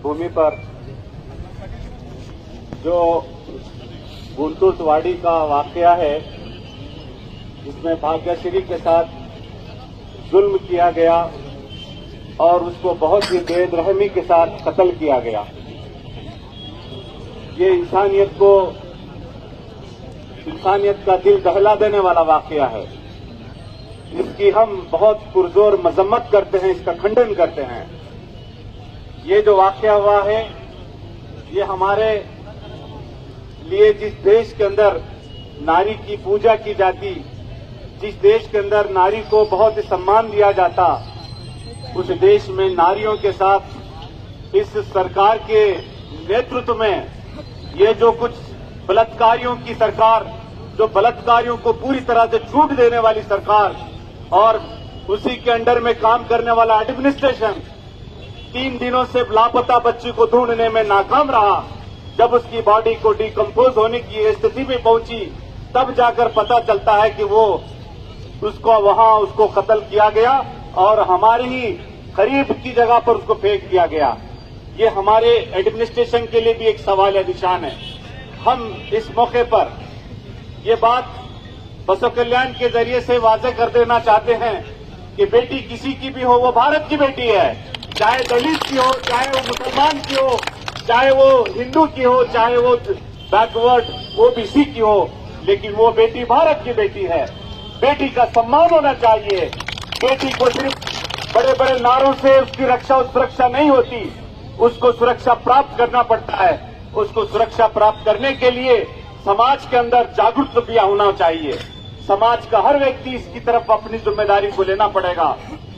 भूमि पर जो गुंटूसवाड़ी का वाकया है, जिसमें भाग्यश्री के साथ जुल्म किया गया और उसको बहुत ही बेरहमी के साथ कत्ल किया गया। ये इंसानियत का दिल दहला देने वाला वाकया है। इसकी हम बहुत पुरजोर मजम्मत करते हैं, इसका खंडन करते हैं। ये जो वाकया हुआ है, ये हमारे लिए जिस देश के अंदर नारी की पूजा की जाती, जिस देश के अंदर नारी को बहुत ही सम्मान दिया जाता, उस देश में नारियों के साथ इस सरकार के नेतृत्व में ये जो कुछ बलात्कारियों की सरकार, जो बलात्कारियों को पूरी तरह से छूट देने वाली सरकार और उसी के अंडर में काम करने वाला एडमिनिस्ट्रेशन 3 दिनों से लापता बच्ची को ढूंढने में नाकाम रहा। जब उसकी बॉडी को डिकम्पोज होने की स्थिति में पहुंची, तब जाकर पता चलता है कि उसको कत्ल किया गया और हमारे ही करीब की जगह पर उसको फेंक दिया गया। ये हमारे एडमिनिस्ट्रेशन के लिए भी एक सवाल है, निशान है। हम इस मौके पर ये बात बसव कल्याण के जरिए से वाजे कर देना चाहते हैं कि बेटी किसी की भी हो, वो भारत की बेटी है। चाहे दलित की हो, चाहे वो मुसलमान की हो, चाहे वो हिंदू की हो, चाहे वो बैकवर्ड ओबीसी की हो, लेकिन वो बेटी भारत की बेटी है। बेटी का सम्मान होना चाहिए। बेटी को सिर्फ बड़े बड़े नारों से उसकी रक्षा और सुरक्षा नहीं होती, उसको सुरक्षा प्राप्त करना पड़ता है। उसको सुरक्षा प्राप्त करने के लिए समाज के अंदर जागरूक भी होना चाहिए। समाज का हर व्यक्ति इसकी तरफ अपनी जिम्मेदारी को लेना पड़ेगा।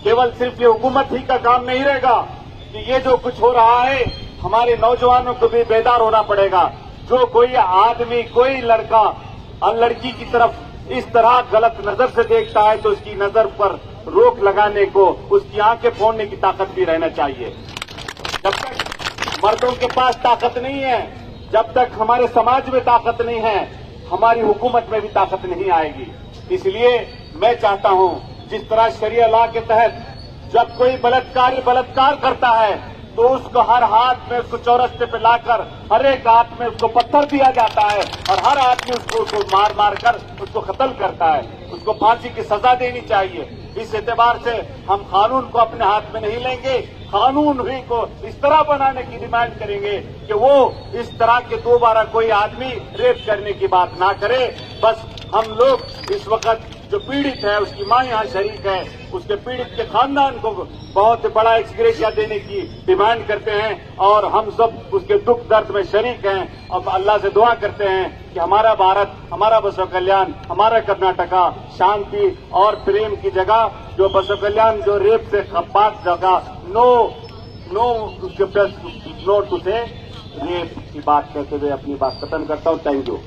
केवल सिर्फ ये हुकूमत ही का काम नहीं रहेगा कि ये जो कुछ हो रहा है, हमारे नौजवानों को भी बेदार होना पड़ेगा। जो कोई आदमी, कोई लड़का और लड़की की तरफ इस तरह गलत नजर से देखता है, तो उसकी नजर पर रोक लगाने को, उसकी आंखें फोड़ने की ताकत भी रहना चाहिए। जब तक मर्दों के पास ताकत नहीं है, जब तक हमारे समाज में ताकत नहीं है, हमारी हुकूमत में भी ताकत नहीं आएगी। इसलिए मैं चाहता हूं, जिस तरह शरिया लॉ के तहत जब कोई बलात्कार करता है, तो उसको हर हाथ में उसको चौरस्ते पे लाकर हर एक हाथ में उसको पत्थर दिया जाता है और हर आदमी उसको मार कर उसको कत्ल करता है। उसको फांसी की सजा देनी चाहिए। इस एतबार से हम कानून को अपने हाथ में नहीं लेंगे, कानून ही को इस तरह बनाने की डिमांड करेंगे कि वो इस तरह के दोबारा कोई आदमी रेप करने की बात ना करे। बस हम लोग इस वक्त जो पीड़ित है, उसकी मां यहां शरीक है, उसके पीड़ित के खानदान को बहुत बड़ा एक्सग्रेशिया देने की डिमांड करते हैं और हम सब उसके दुख दर्द में शरीक हैं। अब अल्लाह से दुआ करते हैं कि हमारा भारत, हमारा बसव कल्याण, हमारा कर्नाटका शांति और प्रेम की जगह, जो बसव कल्याण जो रेप से खपात जगह, नो उसके प्लस नो टू से रेप की बात कहते हुए अपनी बात खत्म करता हूं। Thank you.